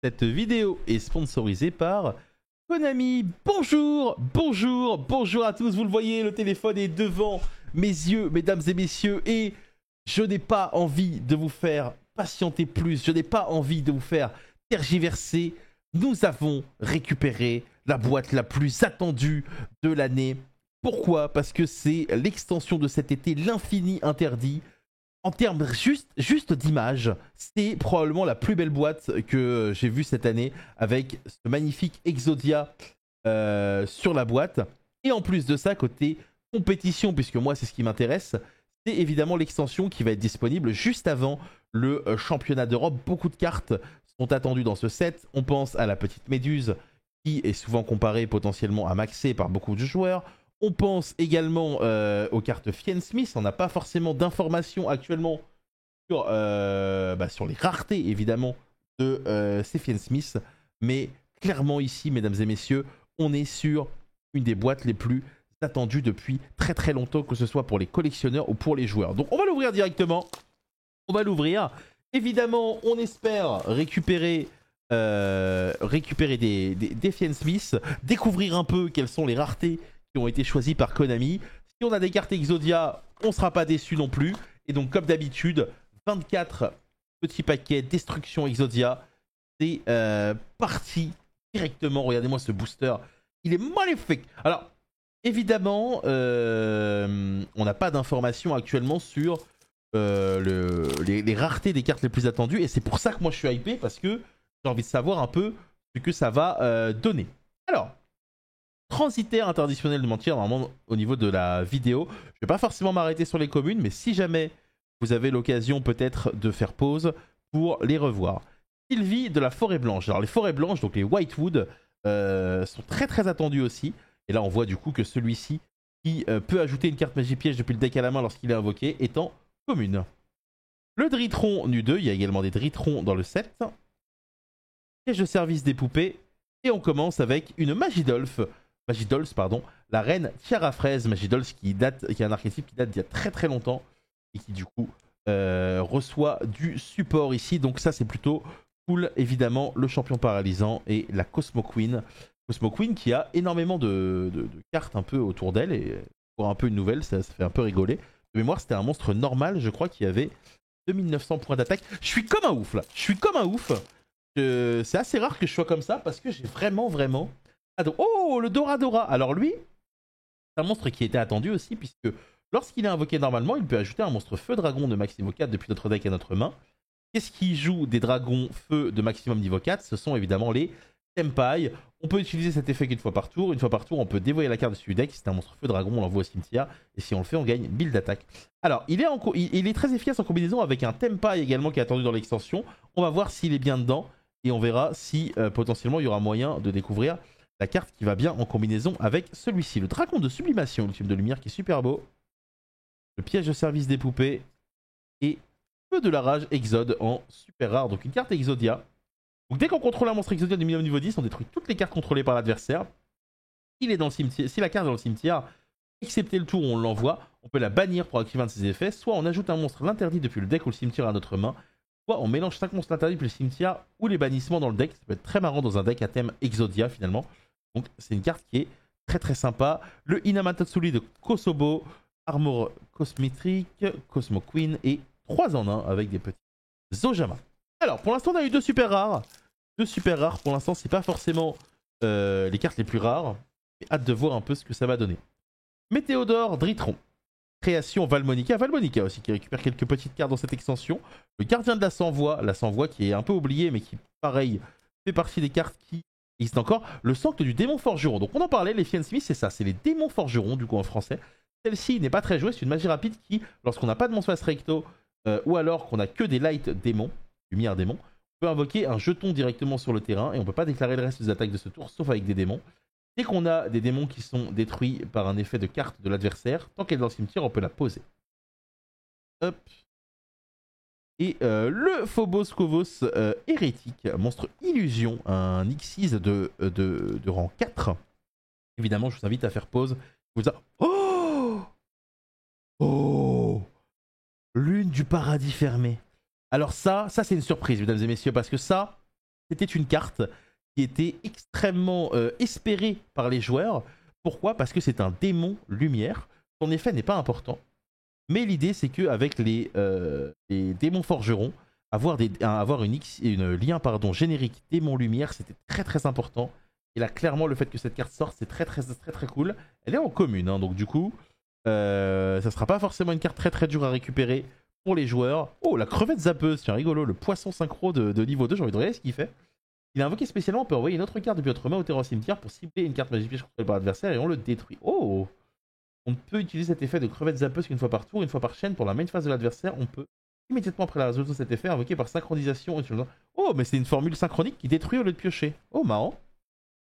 Cette vidéo est sponsorisée par Konami. Bonjour, bonjour, bonjour à tous. Vous le voyez, le téléphone est devant mes yeux, mesdames et messieurs, et je n'ai pas envie de vous faire patienter plus. Je n'ai pas envie de vous faire tergiverser. Nous avons récupéré la boîte la plus attendue de l'année. Pourquoi? Parce que c'est l'extension de cet été, l'infini interdit. En termes juste d'image, c'est probablement la plus belle boîte que j'ai vue cette année avec ce magnifique Exodia sur la boîte. Et en plus de ça, côté compétition, puisque moi c'est ce qui m'intéresse, c'est évidemment l'extension qui va être disponible juste avant le championnat d'Europe. Beaucoup de cartes sont attendues dans ce set. On pense à la petite Méduse qui est souvent comparée potentiellement à Maxé par beaucoup de joueurs. On pense également aux cartes Fiend Smith. On n'a pas forcément d'informations actuellement sur les raretés, évidemment, de ces Fiend Smith. Mais clairement ici, mesdames et messieurs, on est sur une des boîtes les plus attendues depuis très très longtemps, que ce soit pour les collectionneurs ou pour les joueurs. Donc on va l'ouvrir directement. On va l'ouvrir. Évidemment, on espère récupérer des Fiend Smith, découvrir un peu quelles sont les raretés qui ont été choisis par Konami. Si on a des cartes Exodia, on ne sera pas déçu non plus. Et donc, comme d'habitude, 24 petits paquets Destruction Exodia. C'est parti directement. Regardez-moi ce booster. Il est magnifique. Alors, évidemment, on n'a pas d'informations actuellement sur les raretés des cartes les plus attendues. Et c'est pour ça que moi, je suis hypé, parce que j'ai envie de savoir un peu ce que ça va donner. Alors, transitaire interditionnel de mentir, normalement au niveau de la vidéo. Je ne vais pas forcément m'arrêter sur les communes, mais si jamais vous avez l'occasion peut-être de faire pause pour les revoir. Sylvie de la Forêt Blanche. Alors les Forêts Blanches, donc les Whitewood, sont très très attendus aussi. Et là on voit du coup que celui-ci, qui peut ajouter une carte magie piège depuis le deck à la main lorsqu'il est invoqué, est en commune. Le Dritron Nu2, il y a également des Dritrons dans le set. Piège de service des poupées. Et on commence avec une Magidolph, la reine Tiara Fraise. Magidolph qui est un archétype qui date d'il y a très très longtemps et qui du coup reçoit du support ici. Donc ça c'est plutôt cool. Évidemment le champion paralysant et la Cosmo Queen. Cosmo Queen qui a énormément de cartes un peu autour d'elle, et pour un peu une nouvelle, ça fait un peu rigoler. De mémoire c'était un monstre normal, je crois qu'il y avait 2900 points d'attaque. Je suis comme un ouf là, c'est assez rare que je sois comme ça parce que j'ai vraiment oh, le Doradora. Alors lui, c'est un monstre qui était attendu aussi, puisque lorsqu'il est invoqué normalement, il peut ajouter un monstre feu dragon de maximum 4 depuis notre deck à notre main. Qu'est-ce qui joue des dragons feu de maximum niveau 4? Ce sont évidemment les Tempai. On peut utiliser cet effet qu'une fois par tour. Une fois par tour, on peut dévoyer la carte dessus du deck. Si c'est un monstre feu dragon, on l'envoie au cimetière. Et si on le fait, on gagne build d'attaque. Alors, il est très efficace en combinaison avec un Tempai également qui est attendu dans l'extension. On va voir s'il est bien dedans. Et on verra si potentiellement il y aura moyen de découvrir la carte qui va bien en combinaison avec celui-ci. Le Dragon de Sublimation, ultime de lumière, qui est super beau. Le piège de service des poupées. Et Feu de la rage Exode en super rare. Donc une carte Exodia. Donc dès qu'on contrôle un monstre Exodia de minimum niveau 10, on détruit toutes les cartes contrôlées par l'adversaire. Si la carte est dans le cimetière, excepté le tour où on l'envoie, on peut la bannir pour activer un de ses effets. Soit on ajoute un monstre l'interdit depuis le deck ou le cimetière à notre main. Soit on mélange 5 monstres interdits depuis le cimetière ou les bannissements dans le deck. Ça peut être très marrant dans un deck à thème Exodia finalement. Donc c'est une carte qui est très très sympa. Le Hinamatatsuri de Kosobo, Armor Cosmétrique, Cosmo Queen et 3 en 1 avec des petits Zojama. Alors pour l'instant on a eu 2 super rares. 2 super rares pour l'instant, c'est pas forcément les cartes les plus rares. J'ai hâte de voir un peu ce que ça va donner. Météodore Dritron. Création Valmonica aussi qui récupère quelques petites cartes dans cette extension. Le Gardien de la Sans-Voix qui est un peu oublié mais qui pareil fait partie des cartes qui existent encore. Le Sancte du Démon Forgeron. Donc on en parlait, les Fiend Smith c'est ça, c'est les démons forgerons du coup en français. Celle-ci n'est pas très jouée, c'est une magie rapide qui, lorsqu'on n'a pas de monstre recto ou alors qu'on a que des light démons, lumière démons, on peut invoquer un jeton directement sur le terrain et on ne peut pas déclarer le reste des attaques de ce tour sauf avec des démons. Dès qu'on a des démons qui sont détruits par un effet de carte de l'adversaire, tant qu'elle est dans le cimetière, on peut la poser. Hop. Et le Phobos Kovos Hérétique, monstre illusion, un Xyz de rang 4. Évidemment, je vous invite à faire pause. Oh, Lune du paradis fermé. Alors ça c'est une surprise, mesdames et messieurs, parce que ça, c'était une carte qui était extrêmement espérée par les joueurs. Pourquoi? Parce que c'est un démon lumière. Son effet n'est pas important. Mais l'idée, c'est qu'avec les démons forgerons, avoir une lien générique démon lumière, c'était très très important. Et là, clairement, le fait que cette carte sorte, c'est très très très très cool. Elle est en commune, hein, donc du coup, ça sera pas forcément une carte très très dure à récupérer pour les joueurs. Oh, la crevette zappeuse, tiens, rigolo, le poisson synchro de niveau 2, j'ai envie de regarder ce qu'il fait. Il est invoqué spécialement, on peut envoyer une autre carte depuis votre main au terrain au cimetière pour cibler une carte magique piège contrôlée par l'adversaire et on le détruit. Oh! On peut utiliser cet effet de crevette zappeuse qu'une fois par tour, une fois par chaîne pour la main phase de l'adversaire. On peut immédiatement après la résolution de cet effet invoquer par synchronisation. Oh, mais c'est une formule synchronique qui détruit au lieu de piocher. Oh, marrant.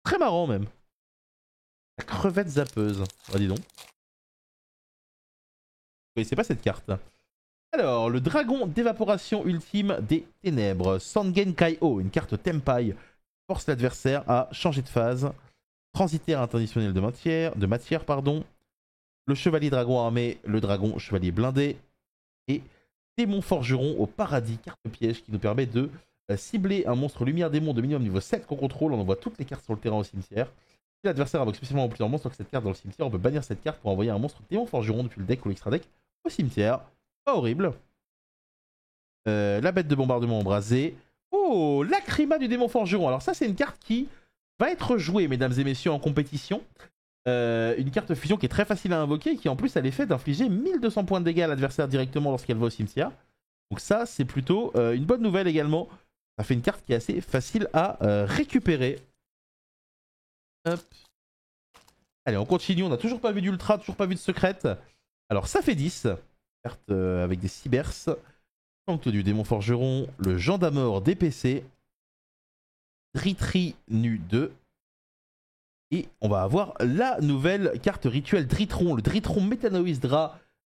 Très marrant même. La crevette zappeuse. Oh, dis donc. Vous connaissez pas cette carte. Alors, le dragon d'évaporation ultime des ténèbres. Sangen Kai-O, une carte Tenpai. Force l'adversaire à changer de phase. Transitaire interditionnel de matière, pardon. Le chevalier dragon armé, le dragon chevalier blindé. Et démon forgeron au paradis, carte piège qui nous permet de cibler un monstre lumière démon de minimum niveau 7 qu'on contrôle. On envoie toutes les cartes sur le terrain au cimetière. Si l'adversaire invoque spécialement plusieurs monstres que cette carte dans le cimetière, on peut bannir cette carte pour envoyer un monstre démon forgeron depuis le deck ou l'extra deck au cimetière. Pas horrible. La bête de bombardement embrasée. Oh, Lacrima du démon forgeron. Alors ça, c'est une carte qui va être jouée, mesdames et messieurs, en compétition. Une carte fusion qui est très facile à invoquer et qui en plus a l'effet d'infliger 1200 points de dégâts à l'adversaire directement lorsqu'elle va au cimetière. Donc ça, c'est plutôt une bonne nouvelle également. Ça fait une carte qui est assez facile à récupérer. Hop. Allez, on continue. On n'a toujours pas vu d'ultra, toujours pas vu de secrète. Alors ça fait 10. Carte avec des cybers. Sancte du démon forgeron. Le Gendarme DPC. Dritri nu 2. Et on va avoir la nouvelle carte rituelle Dritron, le Dritron Métanoïs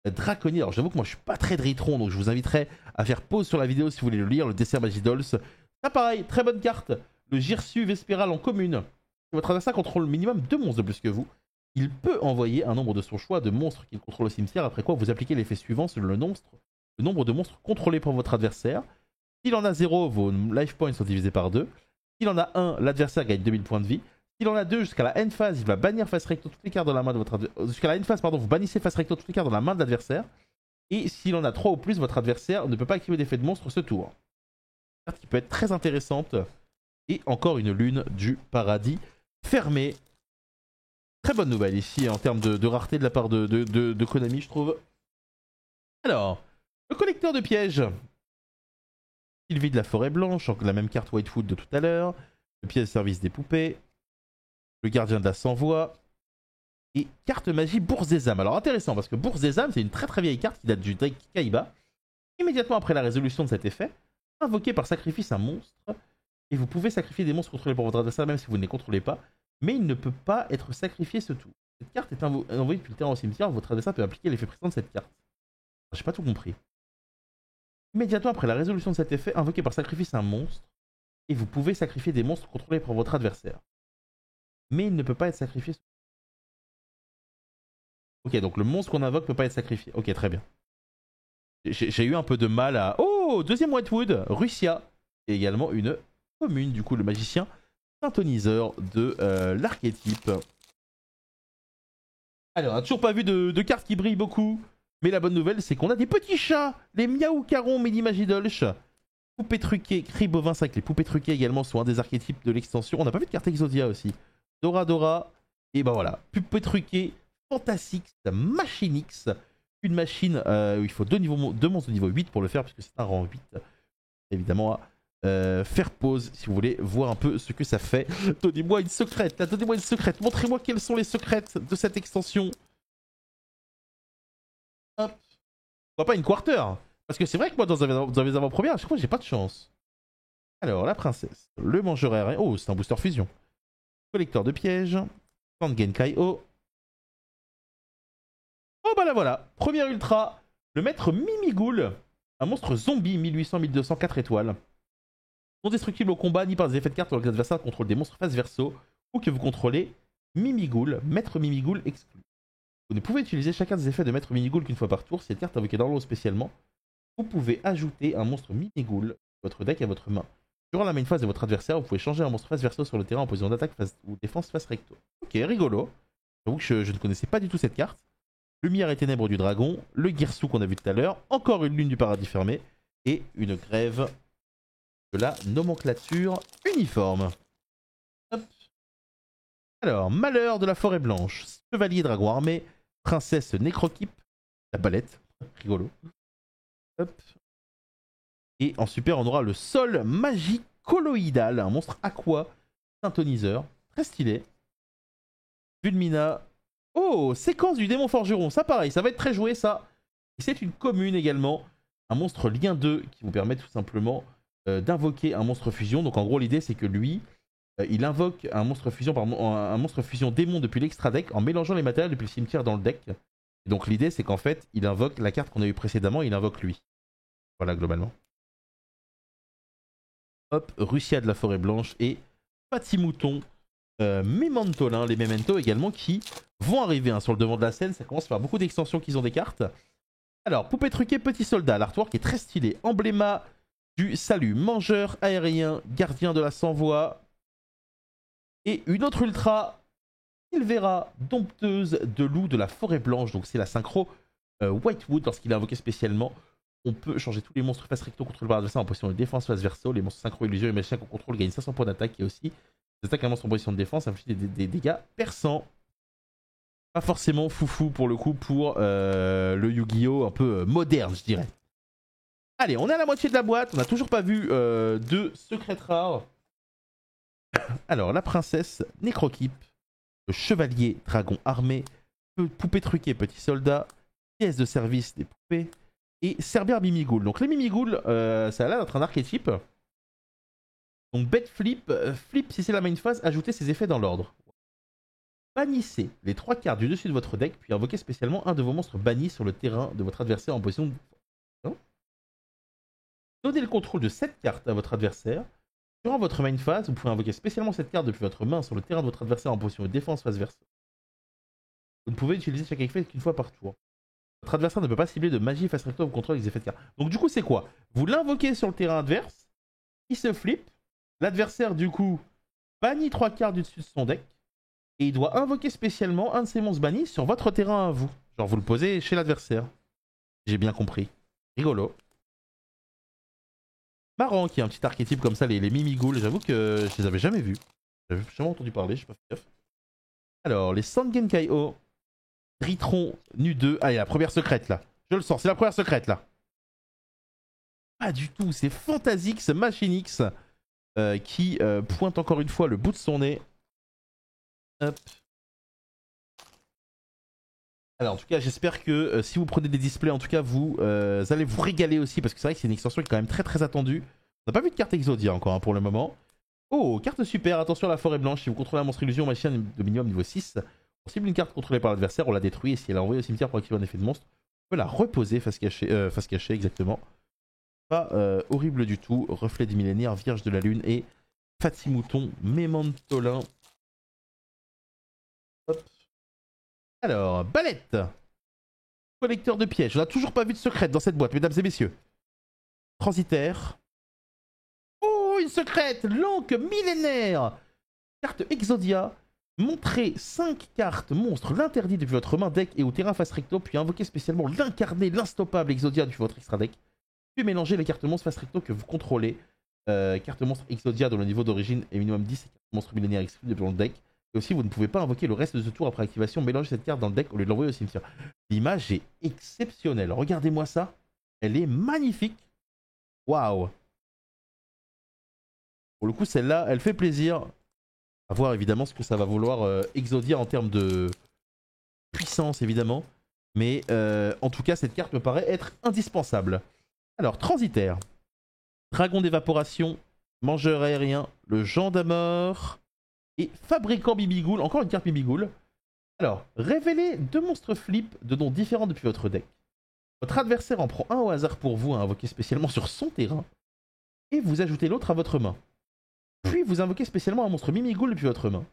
Draconnier. Alors j'avoue que moi je suis pas très Dritron, donc je vous inviterai à faire pause sur la vidéo si vous voulez le lire, le Dessert Magidols. Ça pareil, très bonne carte. Le Girsu Vespéral en commune. Si votre adversaire contrôle minimum 2 monstres de plus que vous, il peut envoyer un nombre de son choix de monstres qu'il contrôle au cimetière, après quoi vous appliquez l'effet suivant sur le nombre de monstres contrôlés par votre adversaire. S'il en a 0, vos life points sont divisés par 2. S'il en a 1, l'adversaire gagne 2000 points de vie. S'il en a 2 jusqu'à la end phase, il va bannir face recto toutes les cartes dans la main de votre adversaire. Jusqu'à la end phase, pardon, vous bannissez face recto toutes les cartes dans la main de l'adversaire. Et s'il en a 3 ou plus, votre adversaire ne peut pas activer d'effet de monstre ce tour. Une carte qui peut être très intéressante. Et encore une lune du paradis fermée. Très bonne nouvelle ici en termes de rareté de la part de Konami, je trouve. Alors, le collecteur de pièges. Sylvie de la forêt blanche, la même carte Whitefoot de tout à l'heure. Le piège service des poupées. Le gardien de la sans-voix. Et carte magie Bourse des âmes. Alors intéressant parce que Bourse des âmes, c'est une très très vieille carte qui date du deck Kaiba. Immédiatement après la résolution de cet effet, invoquez par sacrifice un monstre. Et vous pouvez sacrifier des monstres contrôlés par votre adversaire même si vous ne les contrôlez pas. Mais il ne peut pas être sacrifié ce tour. Cette carte est envoyée depuis le terrain au cimetière. Votre adversaire peut appliquer l'effet précédent de cette carte. J'ai pas tout compris. Immédiatement après la résolution de cet effet, invoquez par sacrifice un monstre. Et vous pouvez sacrifier des monstres contrôlés par votre adversaire. Mais il ne peut pas être sacrifié. Ok, donc le monstre qu'on invoque ne peut pas être sacrifié. Ok, très bien. J'ai eu un peu de mal à... Oh, deuxième Whitewood, Russia. Et également une commune, du coup, le magicien synthoniseur de l'archétype. Alors, on n'a toujours pas vu de cartes qui brillent beaucoup. Mais la bonne nouvelle, c'est qu'on a des petits chats. Les Miaou Caron Mini Magidolch. Poupées truquées, cris bovins avec les poupées truquées également sont un des archétypes de l'extension. On n'a pas vu de carte Exodia aussi. Dora Dora. Et ben voilà, poupées truquées, Fantasix, Machinix. Une machine où il faut deux monstres de niveau 8 pour le faire, puisque c'est un rang 8. Évidemment, à faire pause si vous voulez voir un peu ce que ça fait. Donnez-moi une secrète, là, donnez-moi une secrète. Montrez-moi quelles sont les secrètes de cette extension. Hop. Pourquoi pas une quarter? Parce que c'est vrai que moi, dans les avant-premières, à chaque fois, j'ai pas de chance. Alors, la princesse, le mangeur aérien. Oh, c'est un booster fusion. Collecteur de pièges. Sangen Kai-O. Oh bah là voilà, première ultra, le maître Mimigoul, un monstre zombie 1800-1200, 4 étoiles. Non destructible au combat ni par des effets de cartes lorsque l'adversaire contrôle des monstres face verso ou que vous contrôlez Mimigoul, maître Mimigoul exclu. Vous ne pouvez utiliser chacun des effets de maître Mimigoul qu'une fois par tour. Si cette carte invoquée dans l'eau spécialement, vous pouvez ajouter un monstre Mimigoul de votre deck à votre main. Durant la main phase de votre adversaire, vous pouvez changer un monstre face verso sur le terrain en position d'attaque ou défense face recto. Ok, rigolo. J'avoue que je ne connaissais pas du tout cette carte. Lumière et ténèbres du dragon, le Girsu qu'on a vu tout à l'heure, encore une lune du paradis fermé et une grève de la nomenclature uniforme. Hop. Alors, malheur de la forêt blanche, chevalier dragon armé, princesse nécrokype, la balette, rigolo. Hop. Et en super, on aura le sol magique colloïdal, un monstre aqua synthoniseur, très stylé. Vulmina. Oh, séquence du démon forgeron, ça pareil, ça va être très joué ça. Et c'est une commune également, un monstre lien 2 qui vous permet tout simplement d'invoquer un monstre fusion. Donc en gros l'idée c'est que lui, il invoque un monstre fusion démon depuis l'extra deck en mélangeant les matériels depuis le cimetière dans le deck. Et donc l'idée c'est qu'en fait il invoque la carte qu'on a eu précédemment, il invoque lui. Voilà globalement. Hop, Russia de la forêt blanche et Patimouton. Memantolin, les Memento également qui vont arriver sur le devant de la scène. Ça commence à faire beaucoup d'extensions qu'ils ont des cartes. Alors, poupée truquée, petit soldat, l'artwork est très stylé. Embléma du salut, mangeur aérien, gardien de la sans-voix. Et une autre ultra, Silvera, dompteuse de loup de la forêt blanche. Donc c'est la synchro Whitewood lorsqu'il est invoqué spécialement. On peut changer tous les monstres face recto contrôlés par l'adversaire en position de défense face verso. Les monstres synchro illusion et magiciens qu'on contrôle gagnent 500 points d'attaque et aussi attaque un monstre en position de défense, inflige des dégâts perçants. Pas forcément foufou pour le coup pour le Yu-Gi-Oh! Un peu moderne, je dirais. Allez, on est à la moitié de la boîte. On n'a toujours pas vu de secrets rares. Alors, la princesse nécrokype, le chevalier dragon armé, poupée truquée, petit soldat, pièce de service des poupées et Cerbère Mimigoul. Donc, les Mimigoul, ça a l'air d'être un archétype. Donc bet flip, flip si c'est la main phase, ajoutez ces effets dans l'ordre. Bannissez les 3 cartes du dessus de votre deck, puis invoquez spécialement un de vos monstres bannis sur le terrain de votre adversaire en position de... Non. Donnez le contrôle de cette carte à votre adversaire. Durant votre main phase, vous pouvez invoquer spécialement cette carte depuis votre main sur le terrain de votre adversaire en position de défense face versa. Vous ne pouvez utiliser chaque effet qu'une fois par tour. Votre adversaire ne peut pas cibler de magie face recto ou contrôle avec les effets de carte. Donc du coup c'est quoi? Vous l'invoquez sur le terrain adverse, il se flippe. L'adversaire, du coup, bannit 3 cartes du dessus de son deck. Et il doit invoquer spécialement un de ses monstres bannis sur votre terrain à vous. Genre, vous le posez chez l'adversaire. J'ai bien compris. Rigolo. Marrant qu'il y ait un petit archétype comme ça, les Mimigoul. J'avoue que je les avais jamais vus. J'avais jamais entendu parler, je sais pas fait gaffe. Alors, les Sangenkaiho. Dritron Nu 2. Allez, la première secrète, là. Je le sens, c'est la première secrète, là. Pas du tout, c'est Fantasix Machinix. Qui pointe encore une fois le bout de son nez. Hop. Alors en tout cas j'espère que si vous prenez des displays en tout cas vous allez vous régaler aussi parce que c'est vrai que c'est une extension qui est quand même très très attendue. On n'a pas vu de carte Exodia encore pour le moment. Oh, carte super, attention à la forêt blanche. Si vous contrôlez un monstre illusion magicien de minimum niveau 6, on cible une carte contrôlée par l'adversaire, on la détruit et si elle est envoyée au cimetière pour activer un effet de monstre, on peut la reposer face cachée exactement. Pas horrible du tout. Reflet du millénaire, Vierge de la Lune et Patimouton, Memantolin. Hop. Alors, balette. Collecteur de pièges. On n'a toujours pas vu de secrète dans cette boîte, mesdames et messieurs. Transitaire. Oh, une secrète. Lanque millénaire. Carte Exodia. Montrez 5 cartes monstres, l'interdit depuis votre main deck et au terrain face recto, puis invoquez spécialement l'incarné, l'instoppable Exodia depuis votre extra deck. Puis mélanger les cartes monstres face recto que vous contrôlez. Carte monstre Exodia dont le niveau d'origine est minimum 10 et carte monstre millénaire exclue depuis le deck. Et aussi, vous ne pouvez pas invoquer le reste de ce tour après activation. Mélangez cette carte dans le deck au lieu de l'envoyer au cimetière. L'image est exceptionnelle. Regardez-moi ça. Elle est magnifique. Waouh. Pour le coup, celle-là, elle fait plaisir. À voir évidemment ce que ça va vouloir Exodia en termes de puissance, évidemment. Mais en tout cas, cette carte me paraît être indispensable. Alors, transitaire. Dragon d'évaporation, mangeur aérien, le Gendarme et fabricant Mimigoul. Encore une carte Mimigoul. Alors, révélez 2 monstres flip de noms différents depuis votre deck. Votre adversaire en prend un au hasard pour vous à invoquer spécialement sur son terrain. Et vous ajoutez l'autre à votre main. Puis vous invoquez spécialement un monstre Mimigoul depuis votre main.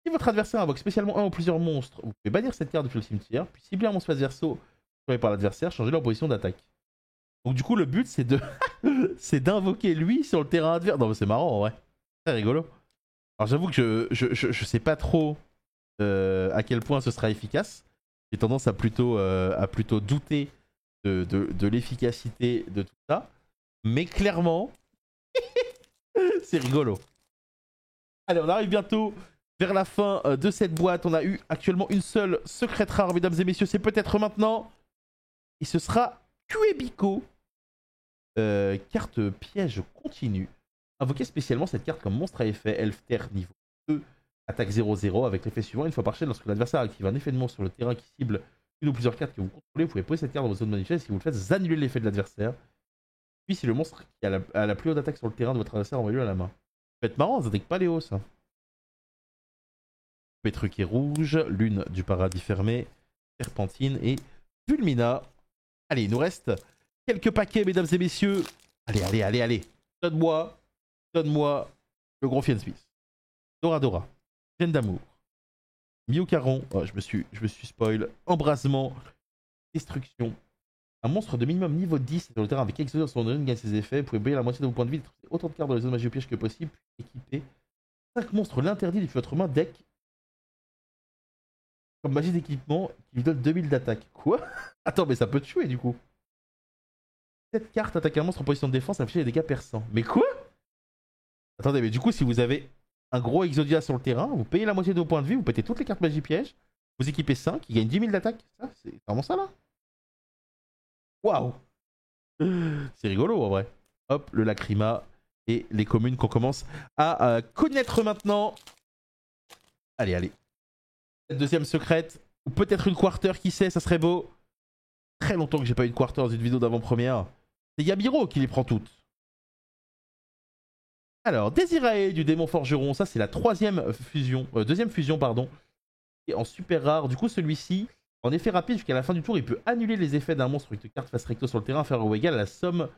Si votre adversaire invoque spécialement un ou plusieurs monstres, vous pouvez bannir cette carte depuis le cimetière, puis cibler un monstre face verso contrôlé par l'adversaire, changer leur position d'attaque. Donc du coup le but c'est de c'est d'invoquer lui sur le terrain adverse. Non mais c'est marrant en vrai. Très rigolo. Alors j'avoue que je sais pas trop à quel point ce sera efficace. J'ai tendance à plutôt douter de l'efficacité de tout ça. Mais clairement, c'est rigolo. Allez, on arrive bientôt vers la fin de cette boîte. On a eu actuellement une seule secrète rare, mesdames et messieurs. C'est peut-être maintenant. Et ce sera Kuebiko. Carte piège continue. Invoquez spécialement cette carte comme monstre à effet Elf Terre niveau 2. Attaque 0-0 avec l'effet suivant. Une fois par chaîne, lorsque l'adversaire active un effet de monstre sur le terrain qui cible une ou plusieurs cartes que vous contrôlez, vous pouvez poser cette carte dans votre zone manifeste. Si vous le faites, vous annulez l'effet de l'adversaire. Puis si le monstre qui a la plus haute attaque sur le terrain de votre adversaire, envoyez-le à la main. Ça peut être marrant, ça attaque pas les hauts ça. Pétruquet rouge, lune du paradis fermé, serpentine et Vulmina. Allez, il nous reste quelques paquets, mesdames et messieurs. Allez. Donne-moi le gros Fiend Smith. Doradora, Gêne d'amour, Miocaron, oh, je me suis spoil, Embrasement, Destruction. Un monstre de minimum niveau 10 sur le terrain avec Exodus sur une gagne ses effets. Vous pouvez payer la moitié de vos points de vie, trouver autant de cartes dans les zones magie au piège que possible, puis équiper 5 monstres l'interdit depuis votre main deck comme magie d'équipement qui lui donne 2000 d'attaque. Quoi? Attends, mais ça peut tuer du coup. Cette carte attaque un monstre en position de défense, afficher les dégâts perçants. Mais quoi? Attendez, mais du coup, si vous avez un gros Exodia sur le terrain, vous payez la moitié de vos points de vie, vous pétez toutes les cartes magie piège, vous équipez 5, qui gagnent 10 000 d'attaque. Ça, c'est vraiment ça là? Waouh! C'est rigolo en vrai. Hop, le Lacrima et les communes qu'on commence à connaître maintenant. Allez. Cette deuxième secrète, ou peut-être une quarter, qui sait, ça serait beau. Très longtemps que j'ai pas eu de quarter dans une vidéo d'avant-première. C'est Yamiro qui les prend toutes. Alors, Désirae du démon forgeron, ça c'est la deuxième fusion, pardon. Et en super rare, du coup celui-ci, en effet rapide jusqu'à la fin du tour, il peut annuler les effets d'un monstre avec une carte face recto sur le terrain, faire ou égal à la somme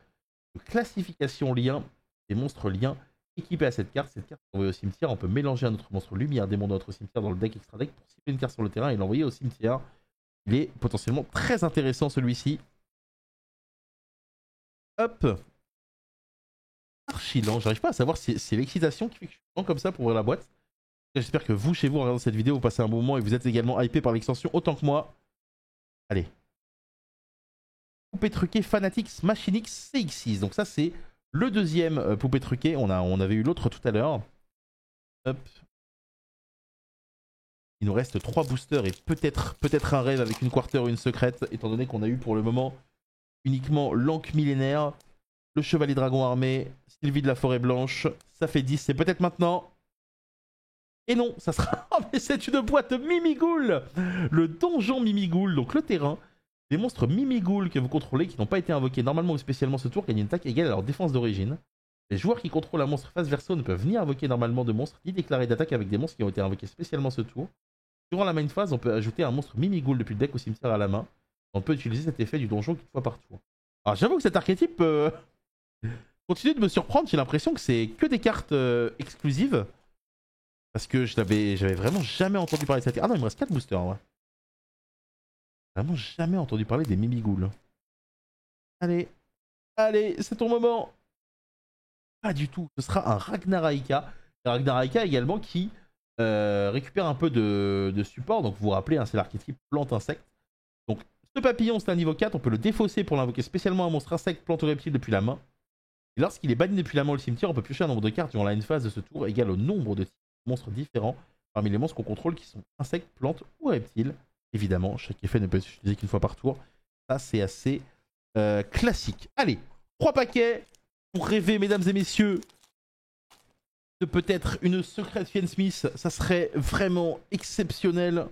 de classification lien des monstres liens équipés à cette carte. Cette carte est envoyée au cimetière, on peut mélanger un autre monstre lumière démon dans notre cimetière dans le deck extra deck pour cibler une carte sur le terrain et l'envoyer au cimetière. Il est potentiellement très intéressant celui-ci. Hop. Archi lent, j'arrive pas à savoir si c'est l'excitation qui fait que je suis lent comme ça pour ouvrir la boîte. J'espère que vous, chez vous, en regardant cette vidéo, vous passez un bon moment et vous êtes également hypé par l'extension autant que moi. Allez. Poupée truquée Fanatics Machinix CX6. Donc ça, c'est le deuxième poupée truquée. On avait eu l'autre tout à l'heure. Hop. Il nous reste 3 boosters et peut-être un rêve avec une quarter ou une secrète, étant donné qu'on a eu pour le moment uniquement l'Ankh millénaire, le Chevalier Dragon armé, Sylvie de la Forêt Blanche. Ça fait 10, c'est peut-être maintenant. Et non, ça sera... Oh, mais c'est une boîte Mimigoul! Le donjon Mimigoul, donc le terrain. Les monstres Mimigoul que vous contrôlez, qui n'ont pas été invoqués normalement ou spécialement ce tour, gagnent une attaque égale à leur défense d'origine. Les joueurs qui contrôlent un monstre face verso ne peuvent ni invoquer normalement de monstres, ni déclarer d'attaque avec des monstres qui ont été invoqués spécialement ce tour. Durant la main phase, on peut ajouter un monstre Mimigoul depuis le deck au cimetière à la main. On peut utiliser cet effet du donjon qu'une fois par tour. Alors j'avoue que cet archétype continue de me surprendre, j'ai l'impression que c'est que des cartes exclusives. Parce que j'avais vraiment jamais entendu parler de cette carte. Ah non, il me reste 4 boosters en vrai. Vraiment jamais entendu parler des Mimigoul. Allez, c'est ton moment. Pas du tout, ce sera un Ragnaraika. Un Ragnaraika également qui récupère un peu de support. Donc vous vous rappelez, hein, c'est l'archétype plante-insecte. Donc ce papillon, c'est un niveau 4, on peut le défausser pour l'invoquer spécialement un monstre insecte, plante ou reptile depuis la main. Et lorsqu'il est banni depuis la main au cimetière, on peut piocher un nombre de cartes durant la end phase de ce tour égal au nombre de monstres différents parmi les monstres qu'on contrôle qui sont insectes, plantes ou reptiles. Évidemment, chaque effet ne peut être utilisé qu'une fois par tour. Ça, c'est assez classique. Allez, 3 paquets pour rêver, mesdames et messieurs, de peut-être une secrète Fiend Smith. Ça serait vraiment exceptionnel.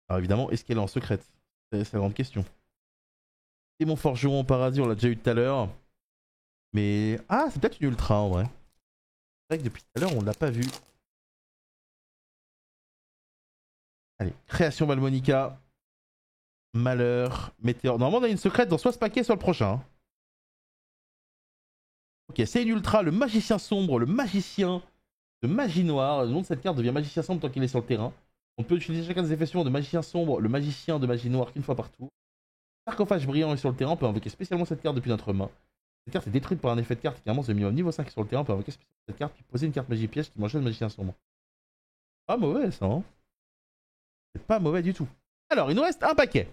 Alors évidemment, est-ce qu'elle est en secrète? C'est la grande question. Démon forgeron en paradis, on l'a déjà eu tout à l'heure. Mais... Ah, c'est peut-être une ultra en vrai. C'est vrai que depuis tout à l'heure, on ne l'a pas vu. Allez, création Malmonica. Malheur, météore. Normalement, on a une secrète dans soit ce paquet, soit le prochain. Ok, c'est une ultra, le magicien sombre, le magicien de magie noire. Le nom de cette carte devient magicien sombre tant qu'il est sur le terrain. On peut utiliser chacun des effets suivants de magicien sombre, le magicien de magie noire qu'une fois par tour. Sarcophage brillant est sur le terrain, on peut invoquer spécialement cette carte depuis notre main. Cette carte est détruite par un effet de carte qui avance de minimum niveau 5 sur le terrain, on peut invoquer spécialement cette carte, puis poser une carte magie piège qui mange le magicien sur moi. Pas mauvais ça, hein. C'est pas mauvais du tout. Alors, il nous reste un paquet.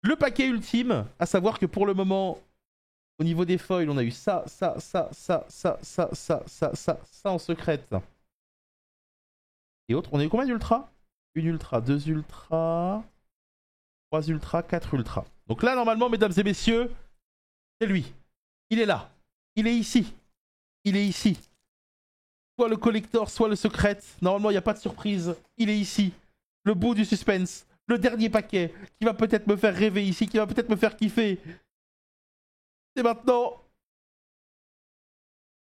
Le paquet ultime, à savoir que pour le moment, au niveau des foils, on a eu ça en secrète. Et autres, on a eu combien d'ultras? Une ultra, deux ultras, trois ultras, quatre ultras. Donc là, normalement, mesdames et messieurs, c'est lui. Il est là. Il est ici. Il est ici. Soit le collector, soit le secret. Normalement, il n'y a pas de surprise. Il est ici. Le bout du suspense. Le dernier paquet qui va peut-être me faire rêver ici, qui va peut-être me faire kiffer. C'est maintenant.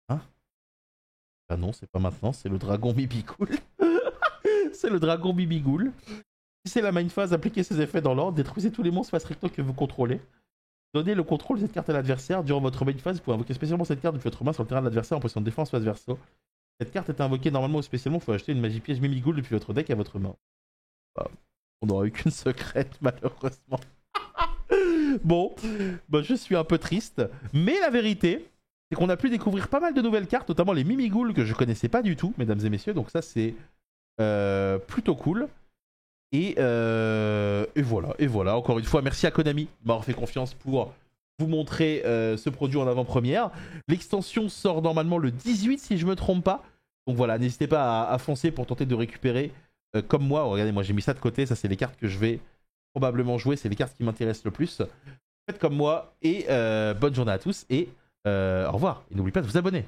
Hein? Ah non, c'est pas maintenant, c'est le dragon Bibigoul. C'est le dragon Bibigoul. Si c'est la main phase, appliquez ses effets dans l'ordre, détruisez tous les monstres face recto que vous contrôlez. Donnez le contrôle de cette carte à l'adversaire. Durant votre main phase, vous pouvez invoquer spécialement cette carte depuis votre main sur le terrain de l'adversaire en position de défense face verso. Cette carte est invoquée normalement ou spécialement, il faut acheter une magie piège Mimigoul depuis votre deck à votre main. On n'aura eu qu'une secrète, malheureusement. Bon, bah, je suis un peu triste. Mais la vérité, c'est qu'on a pu découvrir pas mal de nouvelles cartes, notamment les Mimigouls que je connaissais pas du tout, mesdames et messieurs. Donc ça, c'est plutôt cool. Et voilà, et voilà. Encore une fois, merci à Konami de m'avoir fait confiance pour vous montrer ce produit en avant-première. L'extension sort normalement le 18, si je me trompe pas. Donc voilà, n'hésitez pas à foncer pour tenter de récupérer comme moi. Regardez, moi j'ai mis ça de côté. Ça, c'est les cartes que je vais probablement jouer. C'est les cartes qui m'intéressent le plus. Faites comme moi et bonne journée à tous et au revoir. Et n'oubliez pas de vous abonner.